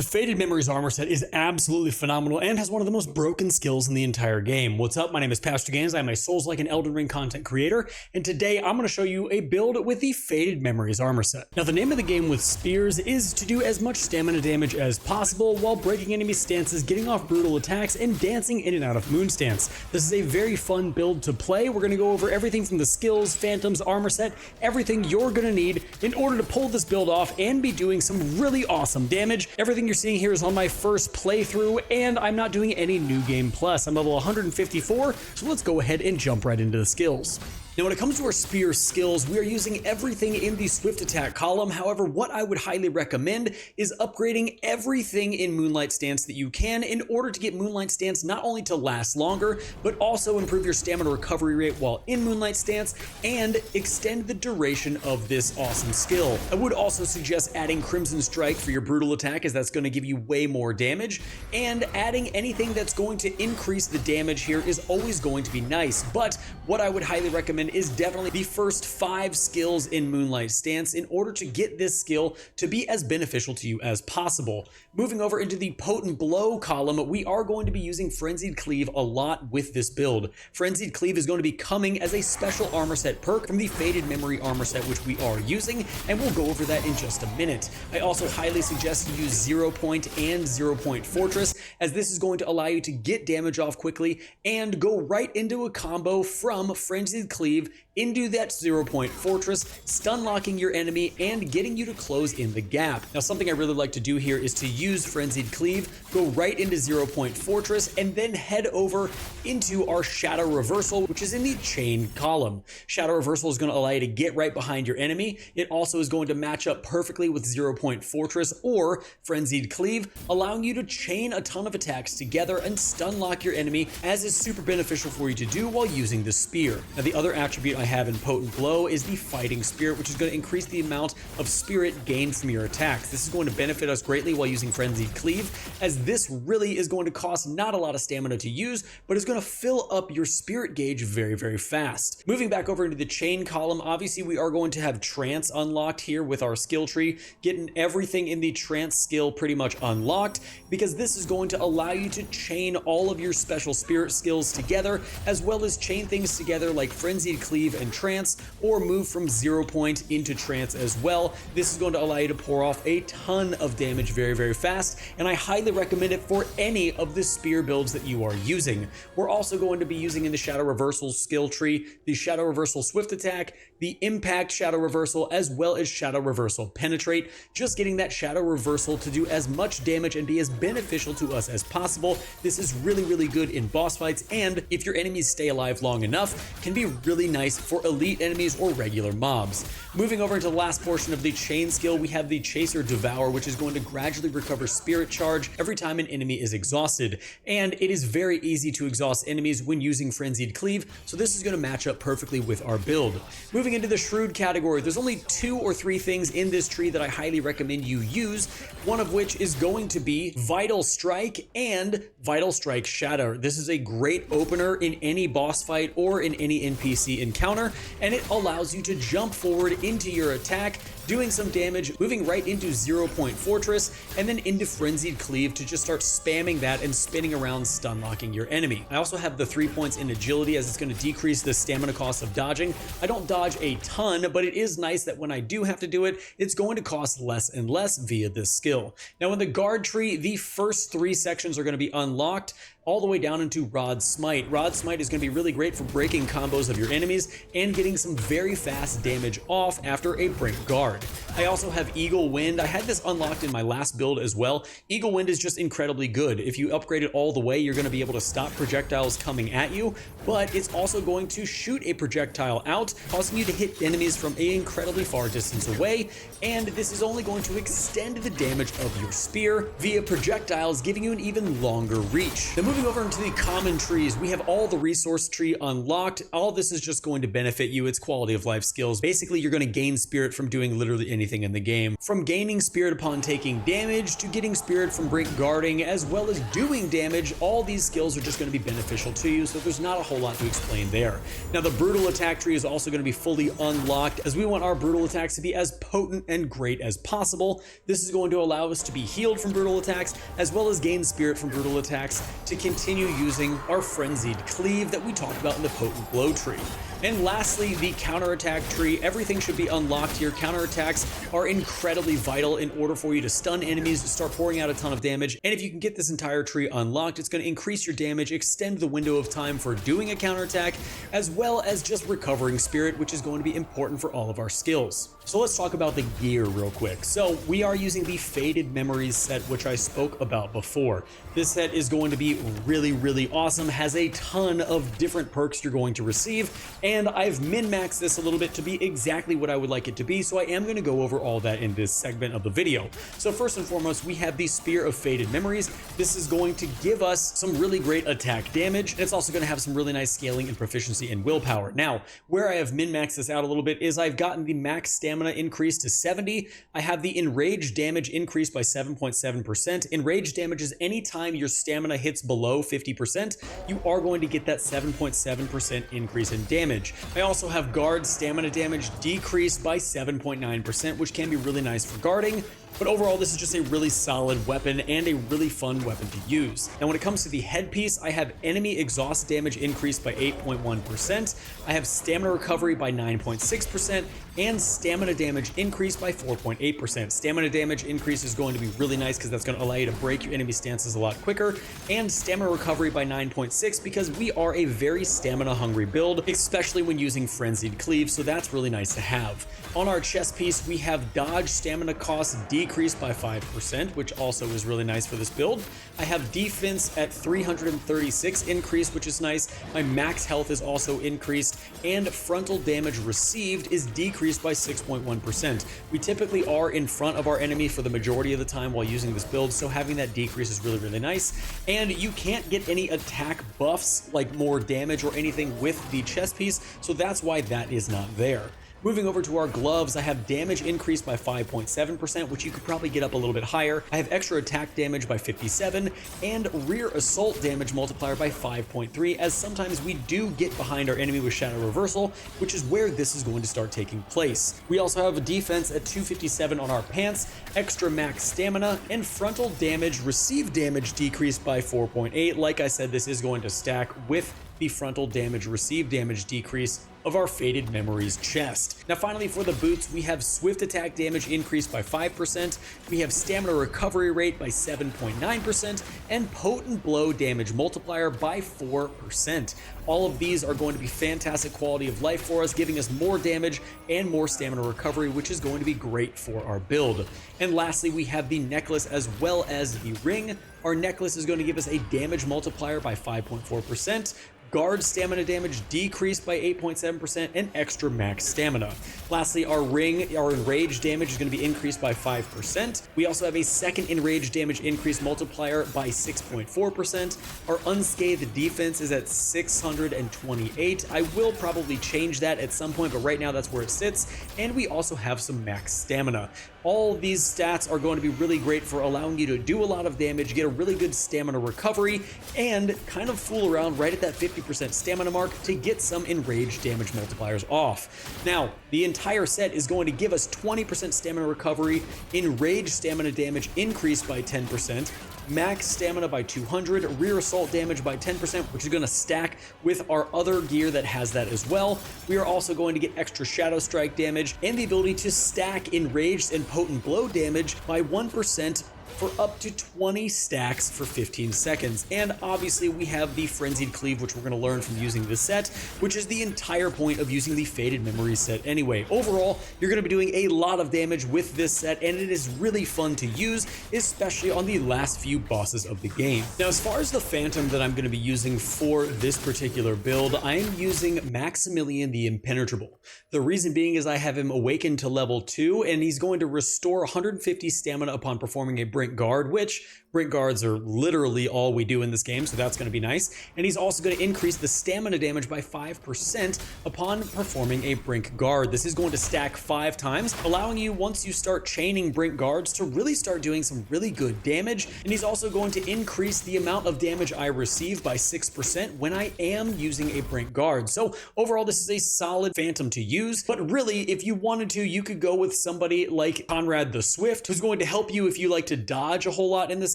The Faded Memories armor set is absolutely phenomenal and has one of the most broken skills in the entire game. What's up? My name is Pastor Gaines. I'm a Souls-like and Elden Ring content creator, and today I'm going to show you a build with the Faded Memories armor set. Now, the name of the game with spears is to do as much stamina damage as possible while breaking enemy stances, getting off brutal attacks, and dancing in and out of moon stance. This is a very fun build to play. We're going to go over everything from the skills, phantoms, armor set, everything you're going to need in order to pull this build off and be doing some really awesome damage. Everything you're seeing here is on my first playthrough, and I'm not doing any new game plus. I'm level 154, so let's go ahead and jump right into the skills. Now, when it comes to our spear skills, we are using everything in the swift attack column. However, what I would highly recommend is upgrading everything in Moonlight Stance that you can in order to get Moonlight Stance not only to last longer, but also improve your stamina recovery rate while in Moonlight Stance and extend the duration of this awesome skill. I would also suggest adding Crimson Strike for your brutal attack, as that's going to give you way more damage, and adding anything that's going to increase the damage here is always going to be nice. But what I would highly recommend is definitely the first 5 skills in Moonlight Stance in order to get this skill to be as beneficial to you as possible. Moving over into the Potent Blow column, we are going to be using Frenzied Cleave a lot with this build. Frenzied Cleave is going to be coming as a special armor set perk from the Faded Memory armor set, which we are using, and we'll go over that in just a minute. I also highly suggest you use 0 Point and 0 Point Fortress, as this is going to allow you to get damage off quickly and go right into a combo from Frenzied Cleave into that 0 Point Fortress, stun locking your enemy and getting you to close in the gap. Now, something I really like to do here is to use Frenzied Cleave, go right into 0 Point Fortress, and then head over into our Shadow Reversal, which is in the chain column. Shadow Reversal is going to allow you to get right behind your enemy. It also is going to match up perfectly with 0 Point Fortress or Frenzied Cleave, allowing you to chain a ton of attacks together and stun lock your enemy, as is super beneficial for you to do while using the spear. Now, the other attribute I have in Potent Blow is the Fighting Spirit, which is going to increase the amount of spirit gained from your attacks. This is going to benefit us greatly while using Frenzied Cleave, as this really is going to cost not a lot of stamina to use, but is going to fill up your spirit gauge very, very fast. Moving back over into the chain column, obviously we are going to have Trance unlocked here with our skill tree, getting everything in the Trance skill pretty much unlocked, because this is going to allow you to chain all of your special spirit skills together, as well as chain things together like Frenzied Cleave and Trance, or move from 0 Point into Trance as well. This is going to allow you to pour off a ton of damage very, very fast, and I highly recommend it for any of the spear builds that you are using. We're also going to be using in the Shadow Reversal skill tree the Shadow Reversal Swift Attack, the Impact Shadow Reversal, as well as Shadow Reversal Penetrate, just getting that Shadow Reversal to do as much damage and be as beneficial to us as possible. This is really, really good in boss fights, and if your enemies stay alive long enough, can be really nice for elite enemies or regular mobs. Moving over into the last portion of the chain skill, we have the Chaser Devour, which is going to gradually recover spirit charge every time an enemy is exhausted, and it is very easy to exhaust enemies when using Frenzied Cleave, so this is going to match up perfectly with our build. Moving into the Shrewd category, there's only 2 or 3 things in this tree that I highly recommend you use, one of which is going to be Vital Strike and Vital Strike Shatter. This is a great opener in any boss fight or in any NPC encounter, and it allows you to jump forward into your attack, doing some damage, moving right into 0 Point Fortress, and then into Frenzied Cleave to just start spamming that and spinning around, stun locking your enemy. I also have the 3 points in Agility, as it's going to decrease the stamina cost of dodging. I don't dodge a ton, but it is nice that when I do have to do it, it's going to cost less and less via this skill. Now, in the Guard tree, the first 3 sections are going to be unlocked, all the way down into Rod Smite. Rod Smite is going to be really great for breaking combos of your enemies and getting some very fast damage off after a break guard. I also have Eagle Wind. I had this unlocked in my last build as well. Eagle Wind is just incredibly good. If you upgrade it all the way, you're going to be able to stop projectiles coming at you, but it's also going to shoot a projectile out, causing you to hit enemies from an incredibly far distance away, and this is only going to extend the damage of your spear via projectiles, giving you an even longer reach. Now, moving Moving over into the common trees, we have all the resource tree unlocked. All this is just going to benefit you. It's quality of life skills. Basically, you're going to gain spirit from doing literally anything in the game. From gaining spirit upon taking damage to getting spirit from break guarding, as well as doing damage, all these skills are just going to be beneficial to you, so there's not a whole lot to explain there. Now, the brutal attack tree is also going to be fully unlocked, as we want our brutal attacks to be as potent and great as possible. This is going to allow us to be healed from brutal attacks, as well as gain spirit from brutal attacks to continue using our frenzied cleave that we talked about in the potent blow tree. And lastly, the counterattack tree. Everything should be unlocked here. Counterattacks are incredibly vital in order for you to stun enemies, start pouring out a ton of damage. And if you can get this entire tree unlocked, it's going to increase your damage, extend the window of time for doing a counterattack, as well as just recovering spirit, which is going to be important for all of our skills. So let's talk about the gear real quick. So we are using the Faded Memories set, which I spoke about before. This set is going to be really, really awesome, has a ton of different perks you're going to receive, and I've min-maxed this a little bit to be exactly what I would like it to be, so I am going to go over all that in this segment of the video. So first and foremost, we have the Spear of Faded Memories. This is going to give us some really great attack damage, and it's also going to have some really nice scaling and proficiency and willpower. Now, where I have min-maxed this out a little bit is I've gotten the max stamina increased to 70. I have the enraged damage increased by 7.7%. Enraged damage is any time your stamina hits below 50%, you are going to get that 7.7% increase in damage. I also have guard stamina damage decreased by 7.9%, which can be really nice for guarding. But overall, this is just a really solid weapon and a really fun weapon to use. Now, when it comes to the headpiece, I have enemy exhaust damage increased by 8.1%. I have stamina recovery by 9.6%, and stamina damage increased by 4.8%. Stamina damage increase is going to be really nice because that's going to allow you to break your enemy stances a lot quicker, and stamina recovery by 9.6 because we are a very stamina hungry build, especially when using Frenzied Cleave, so that's really nice to have. On our chest piece, we have dodge stamina cost decreased by 5%, which also is really nice for this build. I have defense at 336 increased, which is nice. My max health is also increased, and frontal damage received is decreased by 6.1%. We typically are in front of our enemy for the majority of the time while using this build, so having that decrease is really, really nice. And you can't get any attack buffs, like more damage or anything with the chest piece, so that's why that is not there. Moving over to our gloves, I have damage increased by 5.7%, which you could probably get up a little bit higher. I have extra attack damage by 57 and rear assault damage multiplier by 5.3, as sometimes we do get behind our enemy with shadow reversal, which is where this is going to start taking place. We also have a defense at 257 on our pants, extra max stamina, and frontal damage received damage decreased by 4.8. Like I said, this is going to stack with the frontal damage received damage decrease of our Faded Memories chest. Now finally, for the boots, we have swift attack damage increased by 5%, we have stamina recovery rate by 7.9%, and potent blow damage multiplier by 4%. All of these are going to be fantastic quality of life for us, giving us more damage and more stamina recovery, which is going to be great for our build. And lastly, we have the necklace as well as the ring. Our necklace is going to give us a damage multiplier by 5.4%, guard stamina damage decreased by 8.7%, and extra max stamina. Lastly, our ring, our enraged damage is going to be increased by 5%. We also have a second enraged damage increase multiplier by 6.4%. Our unscathed defense is at 628. I will probably change that at some point, but right now that's where it sits. And we also have some max stamina. All of these stats are going to be really great for allowing you to do a lot of damage, get a really good stamina recovery, and kind of fool around right at that 50% stamina mark to get some enraged damage multipliers off. Now, the entire set is going to give us 20% stamina recovery, enraged stamina damage increased by 10%, max stamina by 200, rear assault damage by 10%, which is going to stack with our other gear that has that as well. We are also going to get extra shadow strike damage and the ability to stack enraged and potent blow damage by 1% for up to 20 stacks for 15 seconds. And obviously we have the Frenzied Cleave, which we're going to learn from using this set, which is the entire point of using the Faded Memories set anyway. Overall, you're going to be doing a lot of damage with this set, and it is really fun to use, especially on the last few bosses of the game. Now, as far as the Phantom that I'm going to be using for this particular build, I am using Maximilian the Impenetrable. The reason being is I have him awakened to level 2, and he's going to restore 150 stamina upon performing a break Brink Guard, which Brink Guards are literally all we do in this game, so that's going to be nice. And he's also going to increase the stamina damage by 5% upon performing a Brink Guard. This is going to stack 5 times, allowing you, once you start chaining Brink Guards, to really start doing some really good damage. And he's also going to increase the amount of damage I receive by 6% when I am using a Brink Guard. So overall, this is a solid Phantom to use, but really, if you wanted to, you could go with somebody like Conrad the Swift, who's going to help you if you like to dodge a whole lot in this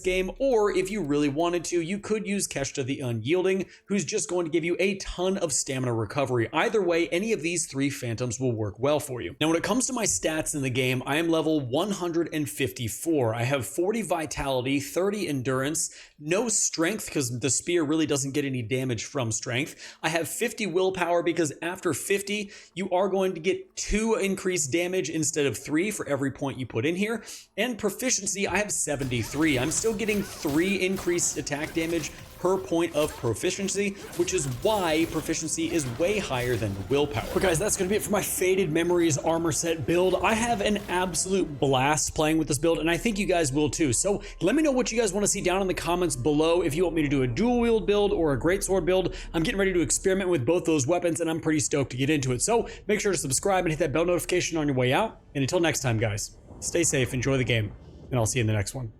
game, or if you really wanted to, you could use Keshta the Unyielding, who's just going to give you a ton of stamina recovery. Either way, any of these 3 Phantoms will work well for you. Now, when it comes to my stats in the game, I am level 154. I have 40 vitality, 30 endurance, no strength because the spear really doesn't get any damage from strength. I have 50 willpower because after 50, you are going to get 2 increased damage instead of 3 for every point you put in here. And proficiency, I have 73. I'm still getting 3 increased attack damage per point of proficiency, which is why proficiency is way higher than the willpower. But guys, that's going to be it for my Faded Memories armor set build. I have an absolute blast playing with this build, and I think you guys will too. So let me know what you guys want to see down in the comments below. If you want me to do a dual wield build or a greatsword build, I'm getting ready to experiment with both those weapons, and I'm pretty stoked to get into it. So make sure to subscribe and hit that bell notification on your way out. And until next time, guys, stay safe, enjoy the game, and I'll see you in the next one.